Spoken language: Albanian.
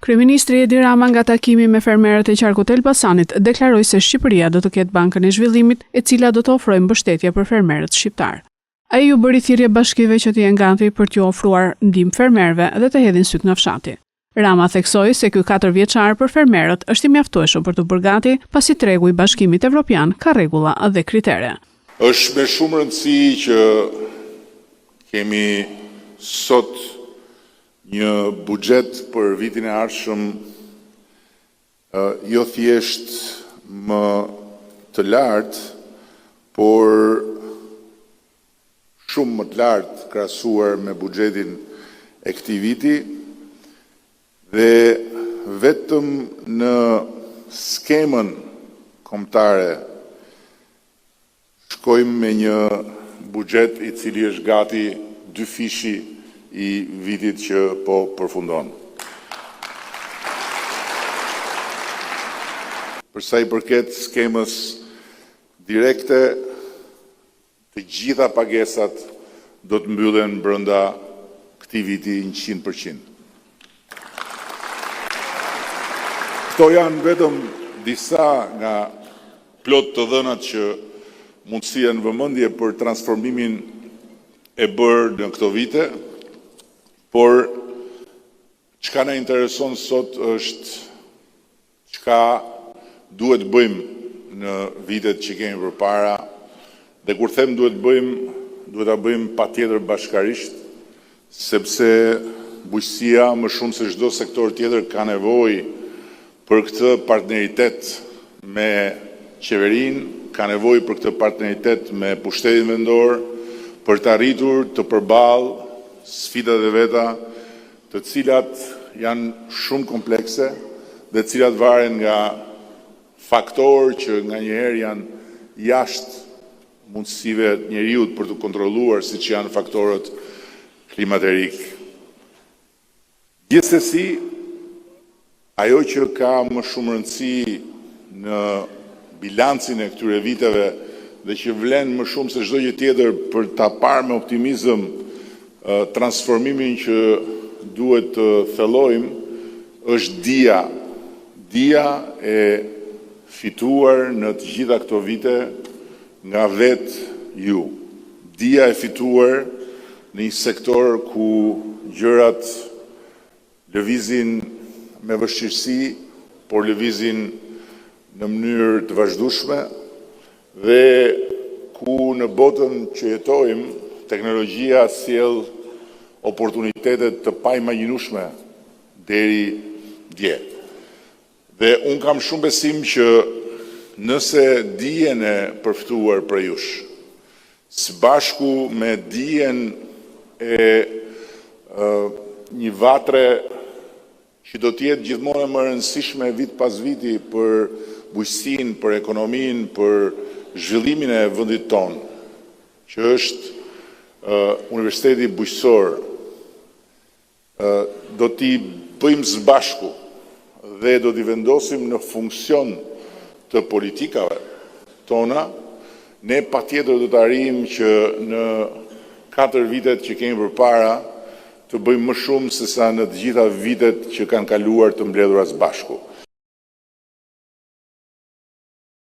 Kryeministri Edi Rama nga takimi me fermerët e qarkut të Elbasanit deklaroi se Shqipëria do të ketë Bankën e Zhvillimit, e cila do të ofrojë mbështetje për fermerët shqiptar. Ai u bëri thirrje bashkive që të jenë gati për t'u ofruar ndihmë fermerëve dhe të hedhin syt nga fshati. Rama theksoi se ky 4 vjeçar për fermerët është i mjaftueshëm për të bërë gati, pasi tregu i Bashkimit Evropian ka rregulla dhe kritere. Është me shumë rëndësi që kemi sot një buxhet për vitin e ardhshëm jo thjesht më të lartë, por shumë më të lartë krahasuar me buxhetin e këtij viti, dhe vetëm në skemën kombëtare shkojmë me një buxhet i cili është gati 2 fishi i vitit që po përfundon. Për sa i përket skemës direkte, të gjitha pagesat do të mbyllen brenda këtij viti 100%. Këto janë vetëm disa nga plot të dhënat që mund të sjellin vëmendje për transformimin e bërë në këto vite, por çka na intereson sot është çka duhet bëjmë në vitet që kemi përpara, dhe kur them duhet ta bëjmë patjetër bashkarisht, sepse bujqësia më shumë se çdo sektor tjetër ka nevojë për këtë partneritet me qeverinë, ka nevojë për këtë partneritet me pushtetin vendor, për të arritur të përballë sfidat e veta, të cilat janë shumë komplekse dhe të cilat varen nga faktorë që nganjëherë janë jashtë mundësive të njeriut për të kontrolluar, siç janë faktorët klimaterik. Gjithsesi, ajo që ka më shumë rëndësi në bilancin e këtyre viteve dhe që vlen më shumë se çdo gjë tjetër për ta parë me optimizëm transformimin që duhet të thellojmë, është dia e fituar në të gjitha këto vite nga vetë ju. Dia e fituar në një sektor ku gjërat lëvizin me vështirësi, por lëvizin në mënyrë të vazhdueshme, dhe ku në botën që jetojmë, teknologjia sjell oportunitetet të paimagjinueshme deri dje. Dhe unë kam shumë besim që nëse dijen e përftuar për jush, së bashku me dijen e një vatre që do të jetë gjithmonë më e rëndësishme vit pas viti për bujqësinë, për ekonominë, për zhvillimin e vendit tonë, që është Universiteti Bujqësor, do t'i bëjmë së bashku dhe do t'i vendosim në funksion të politikave tona, ne patjetër do të arrijmë që në 4 vitet që kemi përpara të bëjmë më shumë se sa në të gjitha vitet që kanë kaluar të mbledhura së bashku.